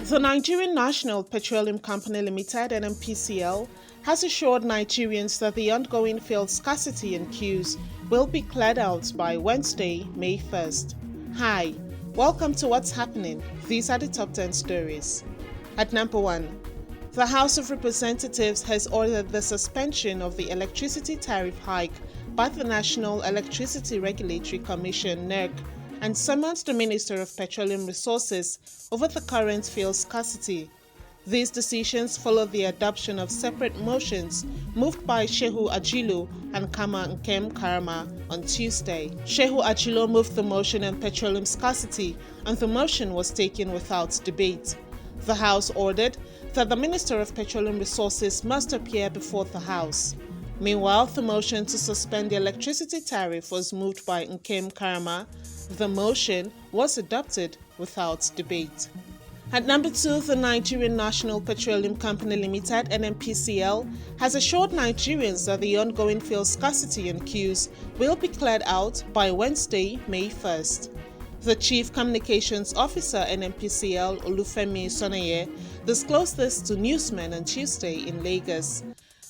The Nigerian National Petroleum Company Limited (NNPCL) has assured Nigerians that the ongoing fuel scarcity and queues will be cleared out by Wednesday, May 1st. Hi, welcome to What's Happening. These are the top 10 stories. At number 1, the House of Representatives has ordered the suspension of the electricity tariff hike by the National Electricity Regulatory Commission (NERC) and summoned the Minister of Petroleum Resources over the current fuel scarcity. These decisions follow the adoption of separate motions moved by Shehu Ajilo and Kama Nkem Karama on Tuesday. Shehu Ajilo moved the motion on petroleum scarcity, and the motion was taken without debate. The House ordered that the Minister of Petroleum Resources must appear before the House. Meanwhile, the motion to suspend the electricity tariff was moved by Nkem Karama. The motion was adopted without debate. At number 2, the Nigerian National Petroleum Company Limited (NNPCL) has assured Nigerians that the ongoing fuel scarcity and queues will be cleared out by Wednesday, May 1st. The Chief Communications Officer NNPCL, Olufemi Sonaye, disclosed this to newsmen on Tuesday in Lagos.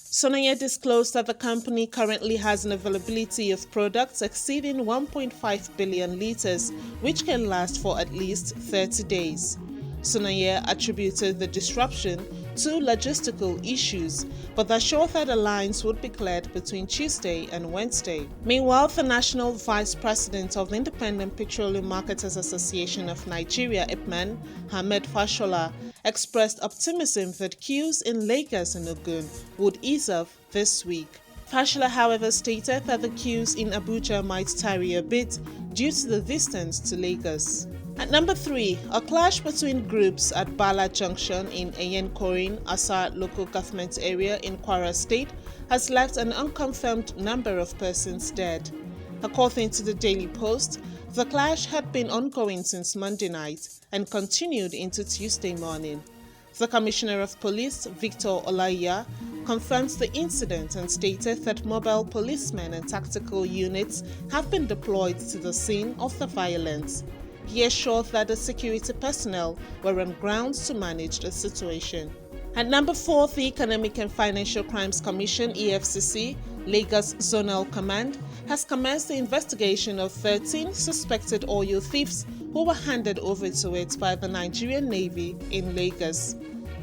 Sonaye disclosed that the company currently has an availability of products exceeding 1.5 billion litres, which can last for at least 30 days. Sonaye attributed the disruption to logistical issues, but assured that the lines would be cleared between Tuesday and Wednesday. Meanwhile, the National Vice President of the Independent Petroleum Marketers Association of Nigeria (IPMAN), Ahmed Fashola, expressed optimism that queues in Lagos and Ogun would ease off this week. Fashola, however, stated that the queues in Abuja might tarry a bit due to the distance to Lagos. At number 3, a clash between groups at Bala Junction in Eyenkorin, Asa local government area in Kwara State has left an unconfirmed number of persons dead. According to the Daily Post, the clash had been ongoing since Monday night and continued into Tuesday morning. The Commissioner of Police, Victor Olaiya, confirmed the incident and stated that mobile policemen and tactical units have been deployed to the scene of the violence. He assured that the security personnel were on grounds to manage the situation. At number 4, the Economic and Financial Crimes Commission (EFCC) Lagos Zonal Command has commenced the investigation of 13 suspected oil thieves who were handed over to it by the Nigerian Navy in Lagos.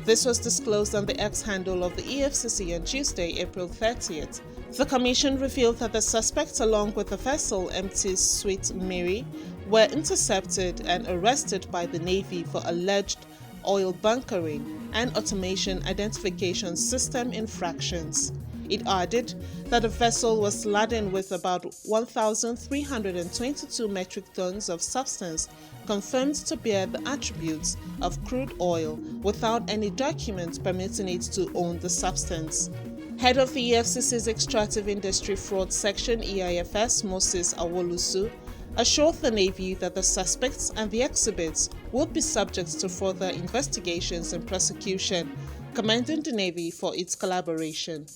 This was disclosed on the X handle of the EFCC on Tuesday, April 30th. The commission revealed that the suspects, along with the vessel MT Sweet Mary, were intercepted and arrested by the Navy for alleged oil bunkering and automation identification system infractions. It added that the vessel was laden with about 1,322 metric tons of substance confirmed to bear the attributes of crude oil without any document permitting it to own the substance. Head of the EFCC's Extractive Industry Fraud Section (EIFS), Moses Awolusu, assured the Navy that the suspects and the exhibits would be subject to further investigations and prosecution, commending the Navy for its collaboration.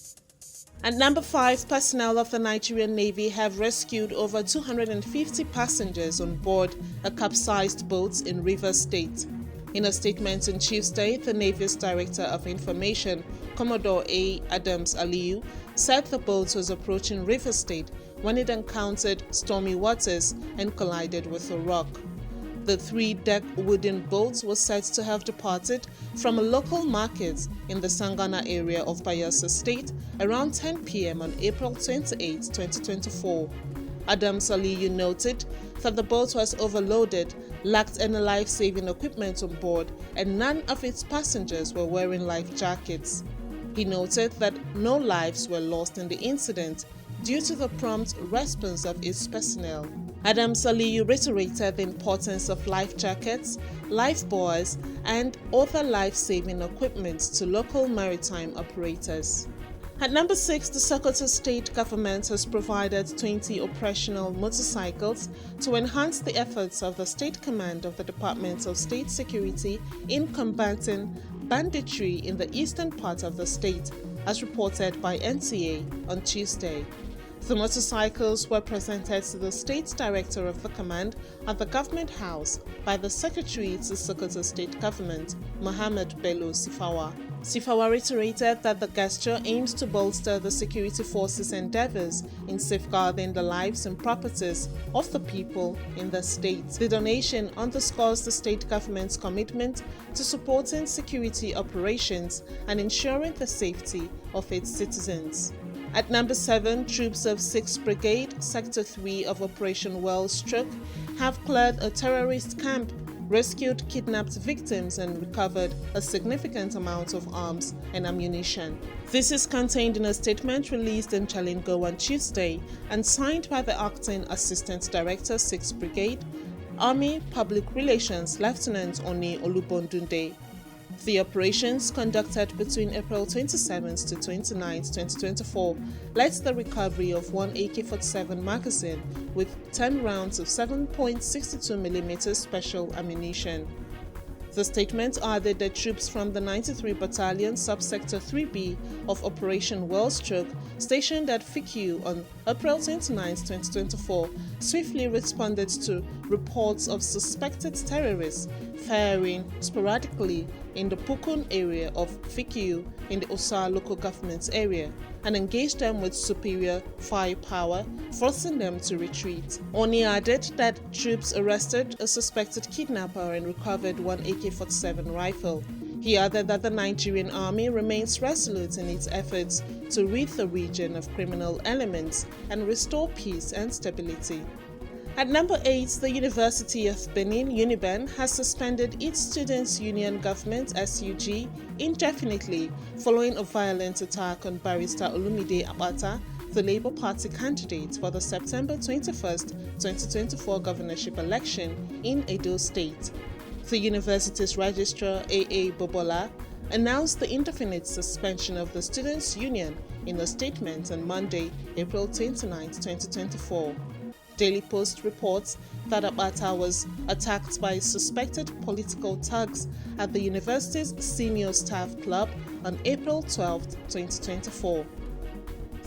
At number 5, personnel of the Nigerian Navy have rescued over 250 passengers on board a capsized boat in Rivers State. In a statement on Tuesday, the Navy's Director of Information, Commodore A. Adams Aliyu, said the boat was approaching Rivers State when it encountered stormy waters and collided with a rock. The 3-deck wooden boat was said to have departed from a local market in the Sangana area of Bayelsa State around 10 p.m. on April 28, 2024. Adams Aliyu noted that the boat was overloaded, lacked any life-saving equipment on board, and none of its passengers were wearing life jackets. He noted that no lives were lost in the incident due to the prompt response of its personnel. Adams Aliyu reiterated the importance of life jackets, life buoys, and other life-saving equipment to local maritime operators. At number 6, the Sokoto state government has provided 20 operational motorcycles to enhance the efforts of the State Command of the Department of State Security in combating banditry in the eastern part of the state, as reported by NTA on Tuesday. The motorcycles were presented to the State Director of the Command at the Government House by the Secretary to Sokoto State Government, Mohammed Bello Sifawa. Sifawa reiterated that the gesture aims to bolster the security forces' endeavors in safeguarding the lives and properties of the people in the state. The donation underscores the state government's commitment to supporting security operations and ensuring the safety of its citizens. At number 7, troops of 6th Brigade, Sector 3 of Operation Wellstroke have cleared a terrorist camp, rescued kidnapped victims and recovered a significant amount of arms and ammunition. This is contained in a statement released in Jalingo on Tuesday and signed by the Acting Assistant Director, 6th Brigade, Army Public Relations Lieutenant Oni Olubondunde. The operations, conducted between April 27th to 29th, 2024, led to the recovery of one AK-47 magazine with 10 rounds of 7.62mm special ammunition. The statement added that troops from the 93 Battalion Subsector 3B of Operation Wellstroke, stationed at Fikiu on April 29, 2024, swiftly responded to reports of suspected terrorists firing sporadically in the Pukun area of Fikiu in the Osa local government area and engaged them with superior firepower, forcing them to retreat. Oni added that troops arrested a suspected kidnapper and recovered one AK-47 rifle. He added that the Nigerian army remains resolute in its efforts to rid the region of criminal elements and restore peace and stability. At number 8, the University of Benin, UNIBEN, has suspended its Students' Union Government (SUG) indefinitely following a violent attack on Barrister Olumide Abata, the Labour Party candidate for the September 21, 2024 governorship election in Edo State. The university's registrar, A.A. Bobola, announced the indefinite suspension of the Students' Union in a statement on Monday, April 29, 2024. Daily Post reports that Abata was attacked by suspected political thugs at the university's senior staff club on April 12, 2024.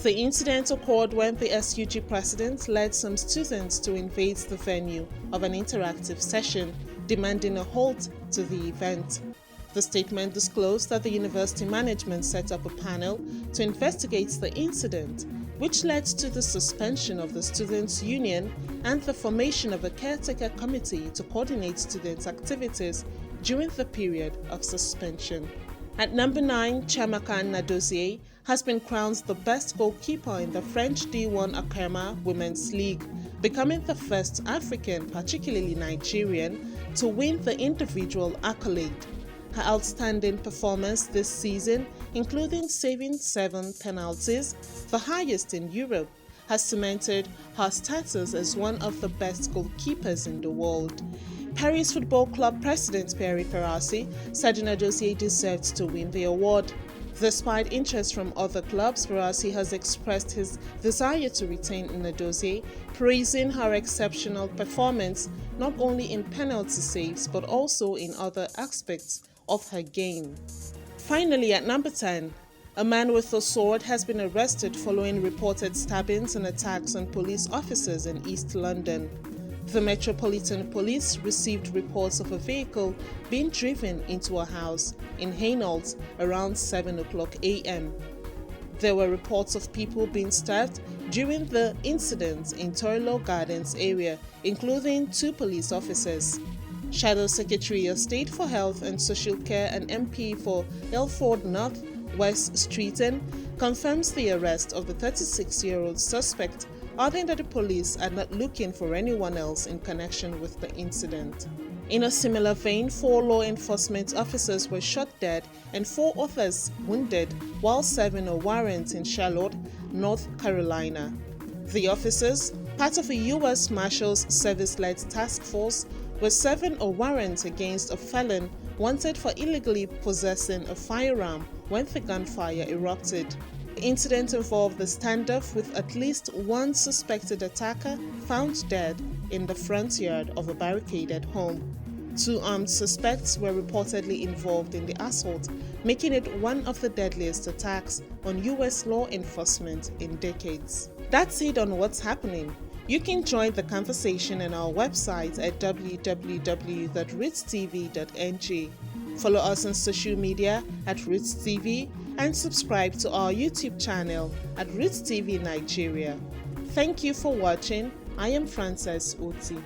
The incident occurred when the SUG president led some students to invade the venue of an interactive session, demanding a halt to the event. The statement disclosed that the university management set up a panel to investigate the incident, which led to the suspension of the Students' Union and the formation of a caretaker committee to coordinate students' activities during the period of suspension. At number 9, Chiamaka Nnadozie has been crowned the best goalkeeper in the French D1 Akema Women's League, becoming the first African, particularly Nigerian, to win the individual accolade. Her outstanding performance this season, including saving 7 penalties, the highest in Europe, has cemented her status as one of the best goalkeepers in the world. Paris Football Club president Pierre Perassi said Nnadozie deserved to win the award. Despite interest from other clubs, Perassi has expressed his desire to retain Nnadozie, praising her exceptional performance not only in penalty saves but also in other aspects of her game. Finally, at number 10, a man with a sword has been arrested following reported stabbings and attacks on police officers in East London. The Metropolitan Police received reports of a vehicle being driven into a house in Hainault around 7 o'clock a.m. There were reports of people being stabbed during the incident in Torilo Gardens area, including 2 police officers. Shadow Secretary of State for Health and Social Care and MP for Ilford North, West Streeton, confirms the arrest of the 36-year-old suspect, adding that the police are not looking for anyone else in connection with the incident. In a similar vein, 4 law enforcement officers were shot dead and 4 others wounded while serving a warrant in Charlotte, North Carolina. The officers, part of a U.S. Marshals Service-led task force, were serving a warrant against a felon wanted for illegally possessing a firearm when the gunfire erupted. The incident involved the standoff with at least 1 suspected attacker found dead in the front yard of a barricaded home. 2 armed suspects were reportedly involved in the assault, making it one of the deadliest attacks on U.S. law enforcement in decades. That's it on what's happening. You can join the conversation on our website at www.rootstv.ng. Follow us on social media at Roots TV and subscribe to our YouTube channel at Roots TV Nigeria. Thank you for watching. I am Frances Oti.